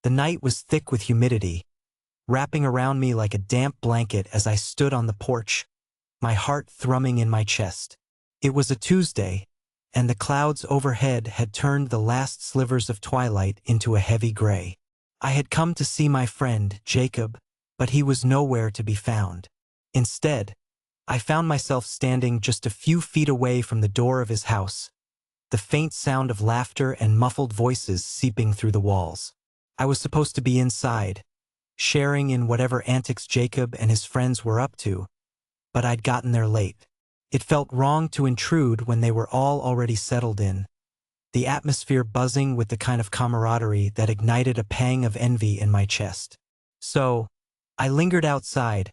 The night was thick with humidity, wrapping around me like a damp blanket as I stood on the porch, my heart thrumming in my chest. It was a Tuesday, and the clouds overhead had turned the last slivers of twilight into a heavy gray. I had come to see my friend, Jacob, but he was nowhere to be found. Instead, I found myself standing just a few feet away from the door of his house, the faint sound of laughter and muffled voices seeping through the walls. I was supposed to be inside, sharing in whatever antics Jacob and his friends were up to, but I'd gotten there late. It felt wrong to intrude when they were all already settled in, the atmosphere buzzing with the kind of camaraderie that ignited a pang of envy in my chest. So, I lingered outside,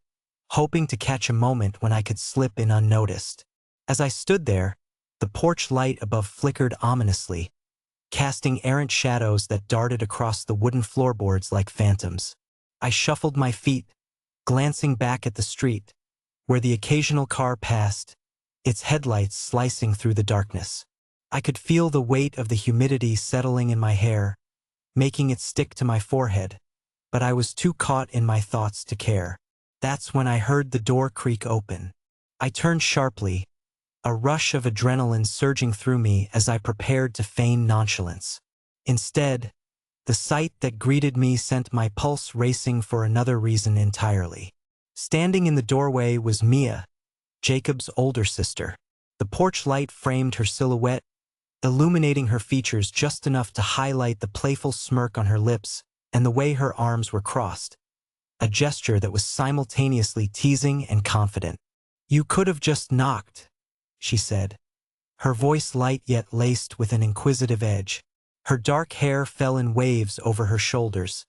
hoping to catch a moment when I could slip in unnoticed. As I stood there, the porch light above flickered ominously, casting errant shadows that darted across the wooden floorboards like phantoms. I shuffled my feet, glancing back at the street, where the occasional car passed, its headlights slicing through the darkness. I could feel the weight of the humidity settling in my hair, making it stick to my forehead, but I was too caught in my thoughts to care. That's when I heard the door creak open. I turned sharply, a rush of adrenaline surging through me as I prepared to feign nonchalance. Instead, the sight that greeted me sent my pulse racing for another reason entirely. Standing in the doorway was Mia, Jacob's older sister. The porch light framed her silhouette, illuminating her features just enough to highlight the playful smirk on her lips and the way her arms were crossed, a gesture that was simultaneously teasing and confident. "You could have just knocked," she said, her voice light yet laced with an inquisitive edge. Her dark hair fell in waves over her shoulders,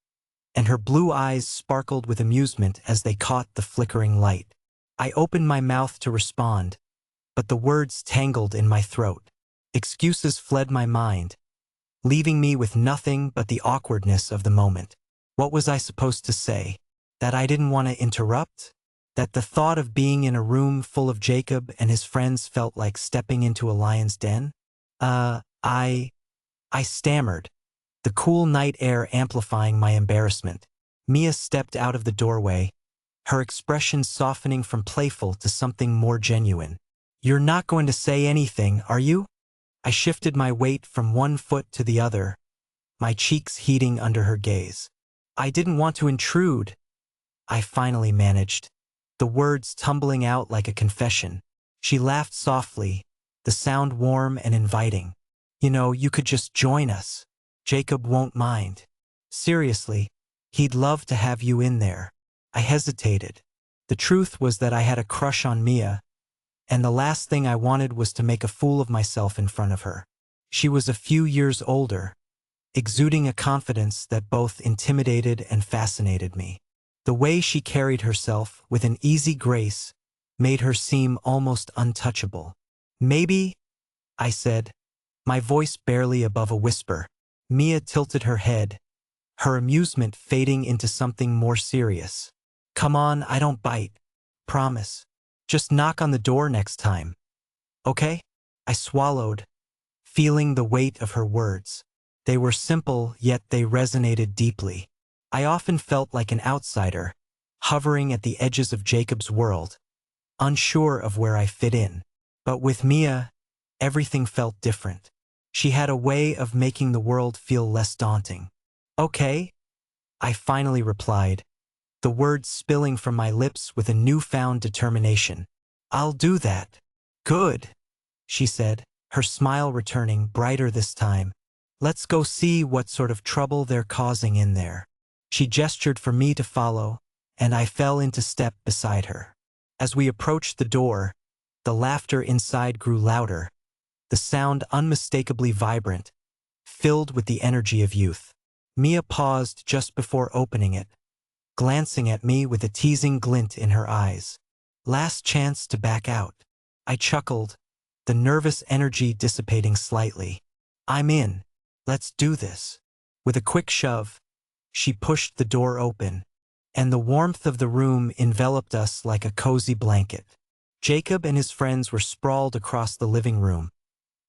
and her blue eyes sparkled with amusement as they caught the flickering light. I opened my mouth to respond, but the words tangled in my throat. Excuses fled my mind, leaving me with nothing but the awkwardness of the moment. What was I supposed to say? That I didn't want to interrupt? That the thought of being in a room full of Jacob and his friends felt like stepping into a lion's den? I stammered, the cool night air amplifying my embarrassment. Mia stepped out of the doorway, her expression softening from playful to something more genuine. "You're not going to say anything, are you?" I shifted my weight from one foot to the other, my cheeks heating under her gaze. "I didn't want to intrude," I finally managed, the words tumbling out like a confession. She laughed softly, the sound warm and inviting. "You know, you could just join us. Jacob won't mind. Seriously, he'd love to have you in there." I hesitated. The truth was that I had a crush on Mia, and the last thing I wanted was to make a fool of myself in front of her. She was a few years older, exuding a confidence that both intimidated and fascinated me. The way she carried herself with an easy grace made her seem almost untouchable. "Maybe," I said, my voice barely above a whisper. Mia tilted her head, her amusement fading into something more serious. "Come on, I don't bite. Promise. Just knock on the door next time. Okay?" I swallowed, feeling the weight of her words. They were simple, yet they resonated deeply. I often felt like an outsider, hovering at the edges of Jacob's world, unsure of where I fit in. But with Mia, everything felt different. She had a way of making the world feel less daunting. "Okay," I finally replied, the words spilling from my lips with a newfound determination. "I'll do that." "Good," she said, her smile returning, brighter this time. "Let's go see what sort of trouble they're causing in there." She gestured for me to follow, and I fell into step beside her. As we approached the door, the laughter inside grew louder, the sound unmistakably vibrant, filled with the energy of youth. Mia paused just before opening it, glancing at me with a teasing glint in her eyes. "Last chance to back out." I chuckled, the nervous energy dissipating slightly. "I'm in. Let's do this." With a quick shove, she pushed the door open, and the warmth of the room enveloped us like a cozy blanket. Jacob and his friends were sprawled across the living room,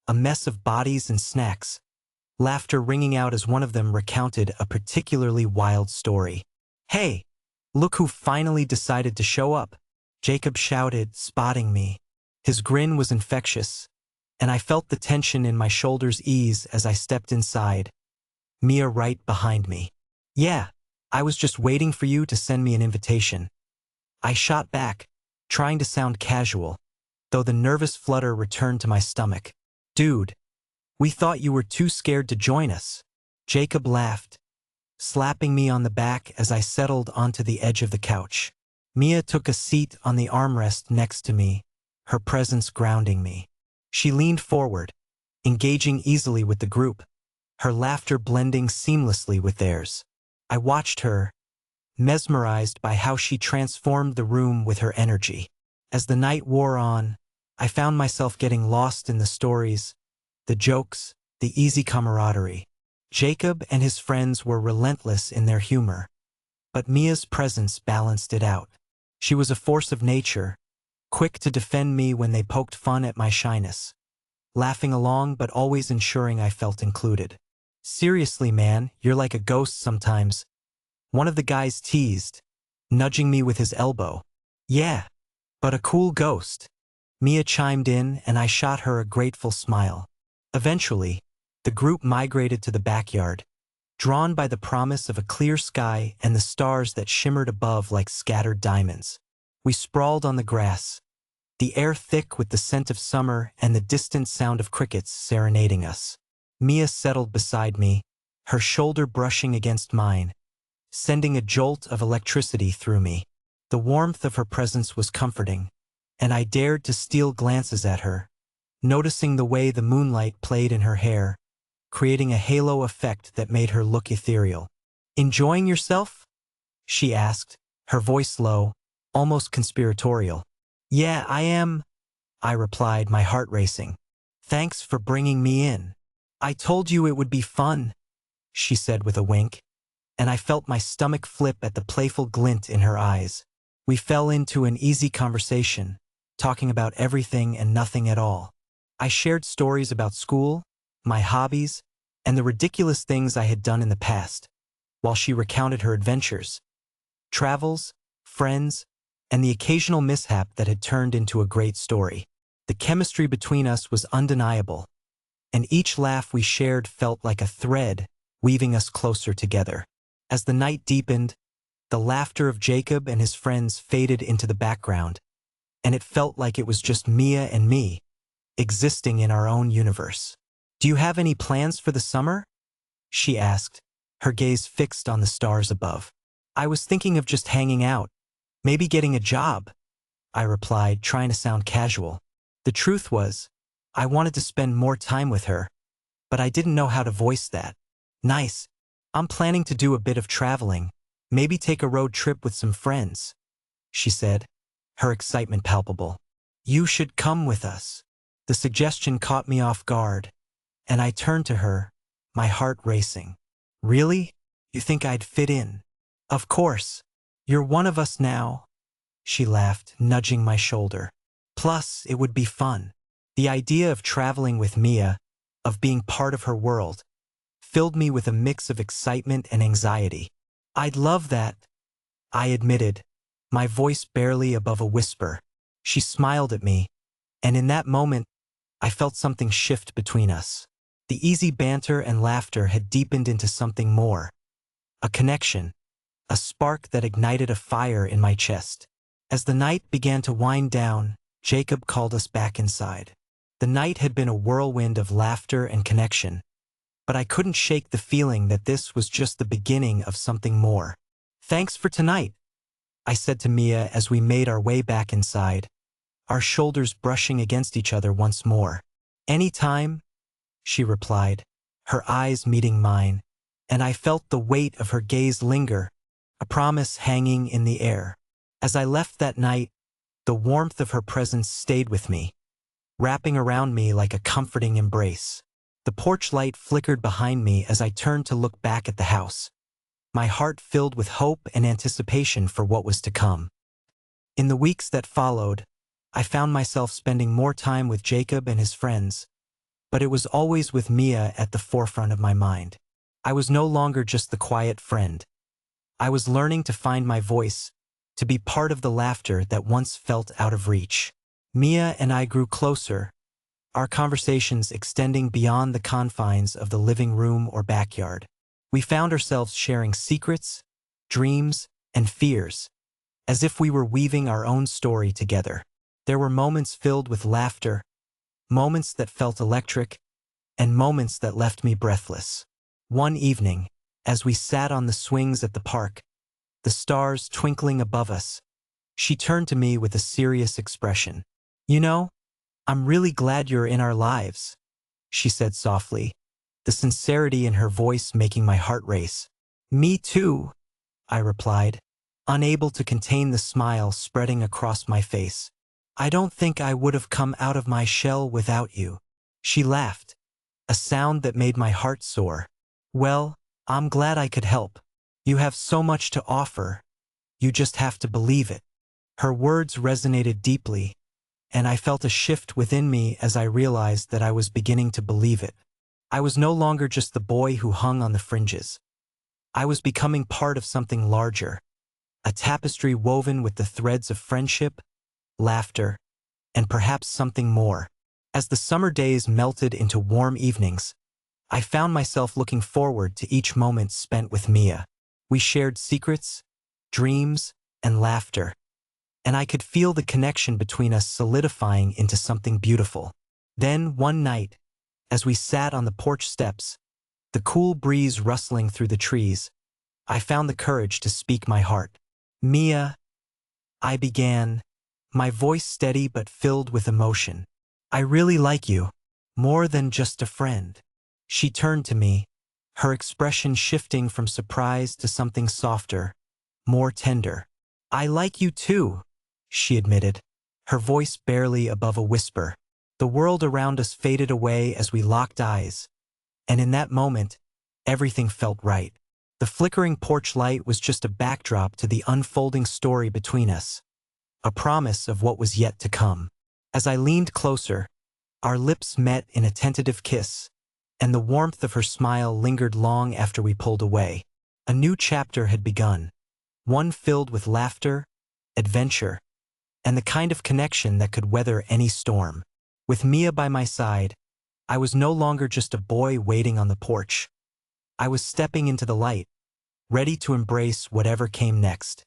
a mess of bodies and snacks, laughter ringing out as one of them recounted a particularly wild story. "Hey, look who finally decided to show up," Jacob shouted, spotting me. His grin was infectious, and I felt the tension in my shoulders ease as I stepped inside, Mia right behind me. "Yeah, I was just waiting for you to send me an invitation," I shot back, trying to sound casual, though the nervous flutter returned to my stomach. "Dude, we thought you were too scared to join us." Jacob laughed, slapping me on the back as I settled onto the edge of the couch. Mia took a seat on the armrest next to me, her presence grounding me. She leaned forward, engaging easily with the group, her laughter blending seamlessly with theirs. I watched her, mesmerized by how she transformed the room with her energy. As the night wore on, I found myself getting lost in the stories, the jokes, the easy camaraderie. Jacob and his friends were relentless in their humor, but Mia's presence balanced it out. She was a force of nature, quick to defend me when they poked fun at my shyness, laughing along but always ensuring I felt included. "Seriously, man, you're like a ghost sometimes," one of the guys teased, nudging me with his elbow. "Yeah, but a cool ghost," Mia chimed in, and I shot her a grateful smile. Eventually, the group migrated to the backyard, drawn by the promise of a clear sky and the stars that shimmered above like scattered diamonds. We sprawled on the grass, the air thick with the scent of summer and the distant sound of crickets serenading us. Mia settled beside me, her shoulder brushing against mine, sending a jolt of electricity through me. The warmth of her presence was comforting, and I dared to steal glances at her, noticing the way the moonlight played in her hair, creating a halo effect that made her look ethereal. "Enjoying yourself?" she asked, her voice low, almost conspiratorial. "Yeah, I am," I replied, my heart racing. "Thanks for bringing me in. I told you it would be fun," she said with a wink, and I felt my stomach flip at the playful glint in her eyes. We fell into an easy conversation, talking about everything and nothing at all. I shared stories about school, my hobbies, and the ridiculous things I had done in the past, while she recounted her adventures, travels, friends, and the occasional mishap that had turned into a great story. The chemistry between us was undeniable, and each laugh we shared felt like a thread weaving us closer together. As the night deepened, the laughter of Jacob and his friends faded into the background, and it felt like it was just Mia and me, existing in our own universe. "Do you have any plans for the summer?" she asked, her gaze fixed on the stars above. "I was thinking of just hanging out, maybe getting a job," I replied, trying to sound casual. The truth was, I wanted to spend more time with her, but I didn't know how to voice that. "Nice. I'm planning to do a bit of traveling, maybe take a road trip with some friends," she said, her excitement palpable. "You should come with us." The suggestion caught me off guard, and I turned to her, my heart racing. "Really? You think I'd fit in?" "Of course. You're one of us now," she laughed, nudging my shoulder. "Plus, it would be fun." The idea of traveling with Mia, of being part of her world, filled me with a mix of excitement and anxiety. "I'd love that," I admitted, my voice barely above a whisper. She smiled at me, and in that moment, I felt something shift between us. The easy banter and laughter had deepened into something more. A connection, a spark that ignited a fire in my chest. As the night began to wind down, Jacob called us back inside. The night had been a whirlwind of laughter and connection, but I couldn't shake the feeling that this was just the beginning of something more. "Thanks for tonight," I said to Mia as we made our way back inside, our shoulders brushing against each other once more. "Anytime," she replied, her eyes meeting mine, and I felt the weight of her gaze linger, a promise hanging in the air. As I left that night, the warmth of her presence stayed with me, wrapping around me like a comforting embrace. The porch light flickered behind me as I turned to look back at the house, my heart filled with hope and anticipation for what was to come. In the weeks that followed, I found myself spending more time with Jacob and his friends, but it was always with Mia at the forefront of my mind. I was no longer just the quiet friend. I was learning to find my voice, to be part of the laughter that once felt out of reach. Mia and I grew closer, our conversations extending beyond the confines of the living room or backyard. We found ourselves sharing secrets, dreams, and fears, as if we were weaving our own story together. There were moments filled with laughter, moments that felt electric, and moments that left me breathless. One evening, as we sat on the swings at the park, the stars twinkling above us, she turned to me with a serious expression. "You know, I'm really glad you're in our lives," she said softly, the sincerity in her voice making my heart race. "Me too," I replied, unable to contain the smile spreading across my face. "I don't think I would have come out of my shell without you." She laughed, a sound that made my heart soar. "Well, I'm glad I could help. You have so much to offer. You just have to believe it." Her words resonated deeply, and I felt a shift within me as I realized that I was beginning to believe it. I was no longer just the boy who hung on the fringes. I was becoming part of something larger, a tapestry woven with the threads of friendship, laughter, and perhaps something more. As the summer days melted into warm evenings, I found myself looking forward to each moment spent with Mia. We shared secrets, dreams, and laughter, and I could feel the connection between us solidifying into something beautiful. Then, one night, as we sat on the porch steps, the cool breeze rustling through the trees, I found the courage to speak my heart. "Mia," I began, my voice steady but filled with emotion. "I really like you, more than just a friend." She turned to me, her expression shifting from surprise to something softer, more tender. "I like you too," she admitted, her voice barely above a whisper. The world around us faded away as we locked eyes, and in that moment, everything felt right. The flickering porch light was just a backdrop to the unfolding story between us, a promise of what was yet to come. As I leaned closer, our lips met in a tentative kiss, and the warmth of her smile lingered long after we pulled away. A new chapter had begun, one filled with laughter, adventure, and the kind of connection that could weather any storm. With Mia by my side, I was no longer just a boy waiting on the porch. I was stepping into the light, ready to embrace whatever came next.